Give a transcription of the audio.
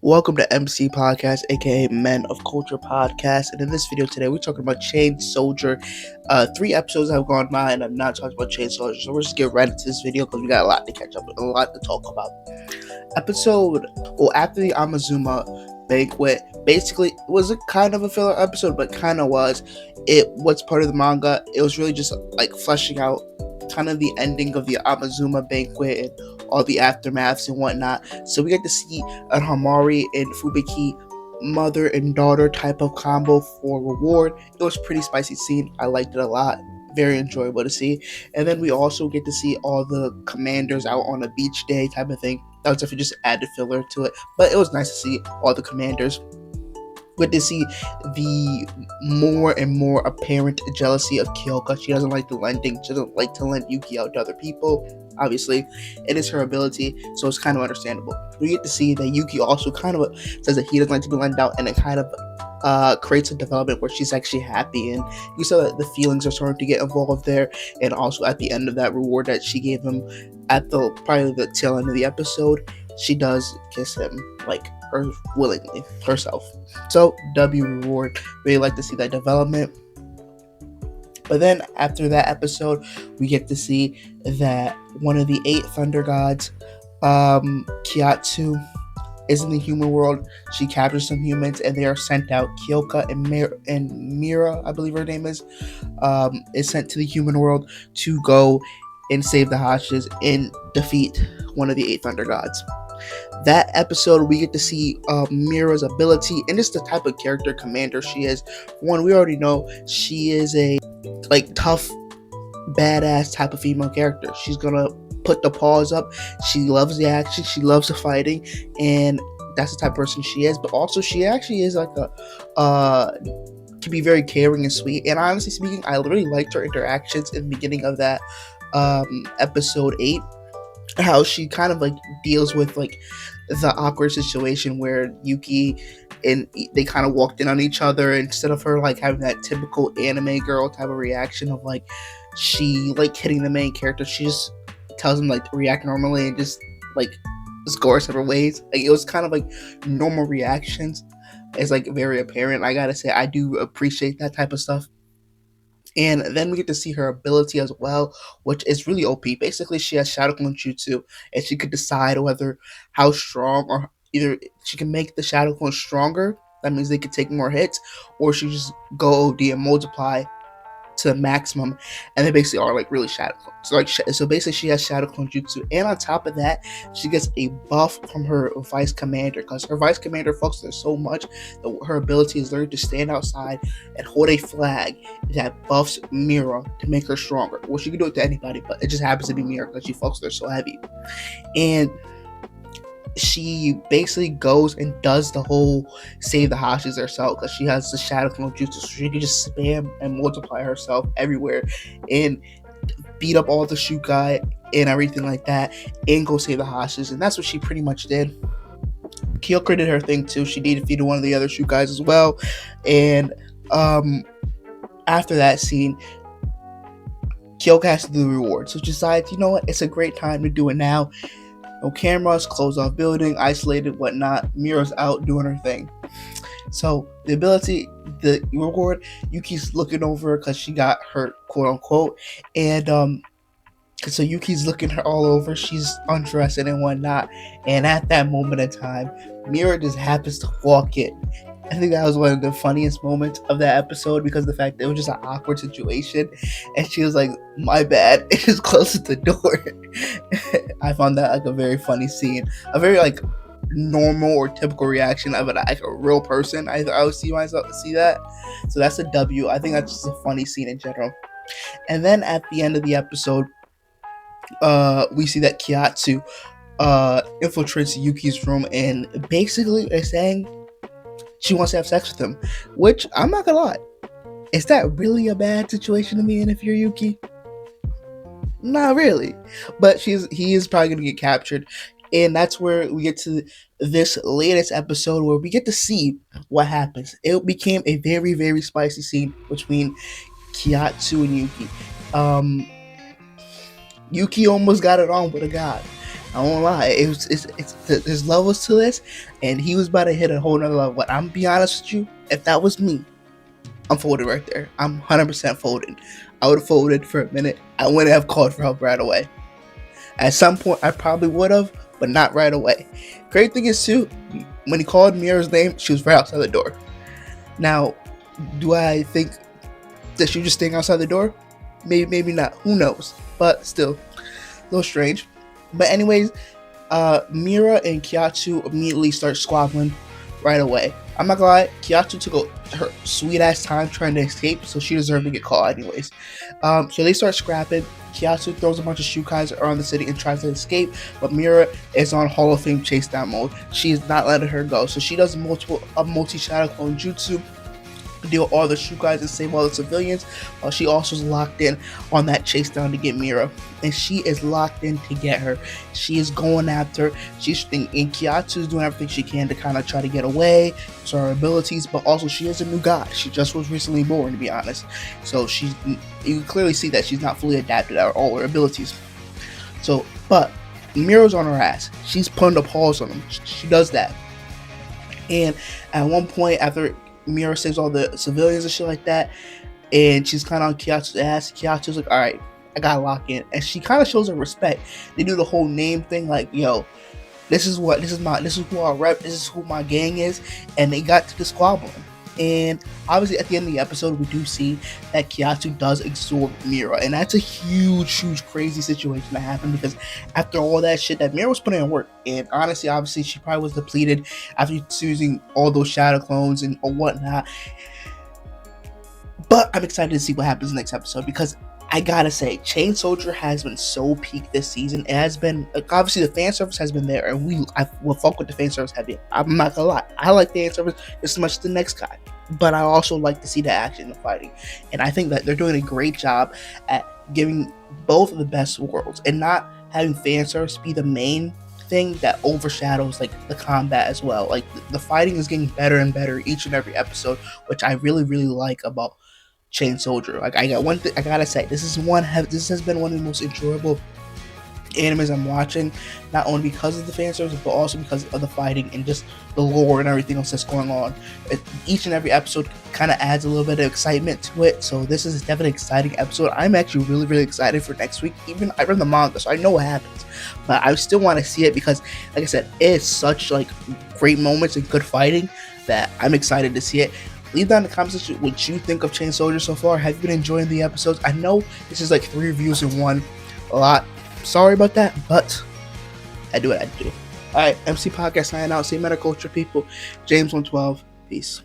Welcome to MCpodcast, aka Men of Culture Podcast. And in this video today, we're talking about Chain Soldier. 3 episodes have gone by, and I'm not talking about Chain Soldier. So we're just getting right into this video because we got a lot to catch up with, a lot to talk about. After the Amazuma banquet, basically, it was a kind of a filler episode, but kind of was. It was part of the manga. It was really just like fleshing out kind of the ending of the Amazuma banquet and all the aftermaths and whatnot. So we get to see an Hamari and Fubiki mother and daughter type of combo for reward. It was a pretty spicy scene. I liked it a lot. Very enjoyable to see. And then we also get to see all the commanders out on a beach day type of thing. That was definitely just added filler to it. But it was nice to see all the commanders. Good to see the more and more apparent jealousy of Kyoka. She doesn't like the lending. She doesn't like to lend Yuki out to other people. Obviously, it is her ability, so it's kind of understandable. We get to see that Yuki also kind of says that he doesn't like to be lent out, and it kind of creates a development where she's actually happy, and you saw that the feelings are starting to get involved there. And also at the end of that reward that she gave him at probably the tail end of the episode, she does kiss him willingly herself. So W reward. Really like to see that development. But then after that episode, we get to see that one of the 8 thunder gods, Kuusetsu, is in the human world. She captures some humans and they are sent out. Kyoka and Mira, I believe her name is sent to the human world to go and save the hostages and defeat one of the 8 thunder gods. That episode, we get to see Mira's ability and just the type of character commander she is. One, we already know she is a tough, badass type of female character. She's gonna put the paws up. She loves the action. She loves the fighting, and that's the type of person she is. But also, she actually is can be very caring and sweet. And honestly speaking, I really liked her interactions in the beginning of that episode 8. How she kind of deals with the awkward situation where Yuki and they kind of walked in on each other, instead of her having that typical anime girl type of reaction of she hitting the main character. She just tells him to react normally and just go our separate ways. It was kind of normal reactions. It's very apparent. I gotta say, I do appreciate that type of stuff. And then we get to see her ability as well, which is really OP. Basically, she has Shadow Clone Jutsu, and she could decide how strong, or either she can make the Shadow Clone stronger. That means they could take more hits, or she just go OD and multiply to the maximum, and they basically are really Shadow Clones. So basically, she has Shadow Clone Jutsu, and on top of that, she gets a buff from her Vice Commander, because her Vice Commander fucks her so much that her ability is literally to stand outside and hold a flag that buffs Mira to make her stronger. Well, she can do it to anybody, but it just happens to be Mira because she fucks her so heavy. And she basically goes and does the whole save the hostages herself, because she has the Shadow Clone Jutsu, so she can just spam and multiply herself everywhere and beat up all the Shukai and everything like that, and go save the hostages. And that's what she pretty much did. Kyoka did her thing too. She defeated one of the other Shukais as well. And after that scene, Kyoka has to do the reward. So she decides, you know what, it's a great time to do it now. No cameras, closed off building, isolated, whatnot. Mira's out doing her thing. So the ability, the reward, Yuki's looking over because she got hurt, quote unquote, and so Yuki's looking her all over. She's undressing and whatnot, and at that moment in time, Mira just happens to walk in. I think that was one of the funniest moments of that episode, because of the fact that it was just an awkward situation, and she was like, "My bad," and just closes the door. I found that a very funny scene, a very normal or typical reaction of a real person. I would see that. So that's a W. I think that's just a funny scene in general. And then at the end of the episode, we see that Kuusetsu infiltrates Yuki's room and basically is saying she wants to have sex with him, which I'm not gonna lie, is that really a bad situation to be in if you're Yuki? Not really, but he is probably gonna get captured, and that's where we get to this latest episode where we get to see what happens. It became a very, very spicy scene between Kuusetsu and Yuki. Yuki almost got it on with a god. I won't lie. There's levels to this, and he was about to hit a whole nother level. But I'm gonna be honest with you, if that was me, I'm folded right there. I'm 100% folded. I would have folded for a minute. I wouldn't have called for help right away. At some point, I probably would have, but not right away. Great thing is, too, when he called Mira's name, she was right outside the door. Now, do I think that she was just staying outside the door? Maybe not. Who knows? But still, a little strange. But anyways, Mira and Kuusetsu immediately start squabbling right away. I'm not gonna lie, Kuusetsu took her sweet ass time trying to escape, so she deserved to get caught anyways. So they start scrapping. Kuusetsu throws a bunch of Shukais around the city and tries to escape, but Mira is on Hall of Fame chase down mode. She is not letting her go, so she does a multi-shadow clone jutsu, deal with all the Shukais and save all the civilians, while she also is locked in on that chase down to get Mira. And she is locked in to get her. She is going after her. And Kuusetsu is doing everything she can to kind of try to get away, so her abilities, but also she is a new god. She just was recently born, to be honest. So you can clearly see that she's not fully adapted at all her abilities. So, but Mira's on her ass. She's putting up halls on them. She does that. And at one point, after Mira saves all the civilians and shit like that, and she's kind of on Kuusetsu's ass, Kuusetsu's like, alright, I gotta lock in. And she kind of shows her respect. They do the whole name thing, like, yo, this is who I rep, this is who my gang is, and they got to the squabbling. And obviously at the end of the episode, we do see that Kuusetsu does absorb Mira, and that's a huge crazy situation that happened, because after all that shit that Mira was putting in work, and honestly, obviously she probably was depleted after using all those shadow clones and or whatnot. But I'm excited to see what happens next episode, because I gotta say, Chain Soldier has been so peak this season. It has been, obviously the fan service has been there, and I will fuck with the fan service heavy. I'm not gonna lie, I like fan service as much as the next guy, but I also like to see the action and the fighting, and I think that they're doing a great job at giving both of the best worlds, and not having fan service be the main thing that overshadows like the combat as well. Like the fighting is getting better and better each and every episode, which I really like about Chain Soldier. Like I gotta say, this has been one of the most enjoyable animes I'm watching, not only because of the fan service, but also because of the fighting and just the lore and everything else that's going on. Each and every episode kind of adds a little bit of excitement to it, so this is definitely an exciting episode. I'm actually really excited for next week. Even I read the manga, so I know what happens, but I still want to see it, because like I said, it's such like great moments and good fighting that I'm excited to see it. Leave down in the comment section what you think of Chain Soldier so far. Have you been enjoying the episodes? I know this is like 3 reviews in one, a lot. Sorry about that, but I do what I do. Alright, MC Podcast signing out. See you, Metaculture people. James 112. Peace.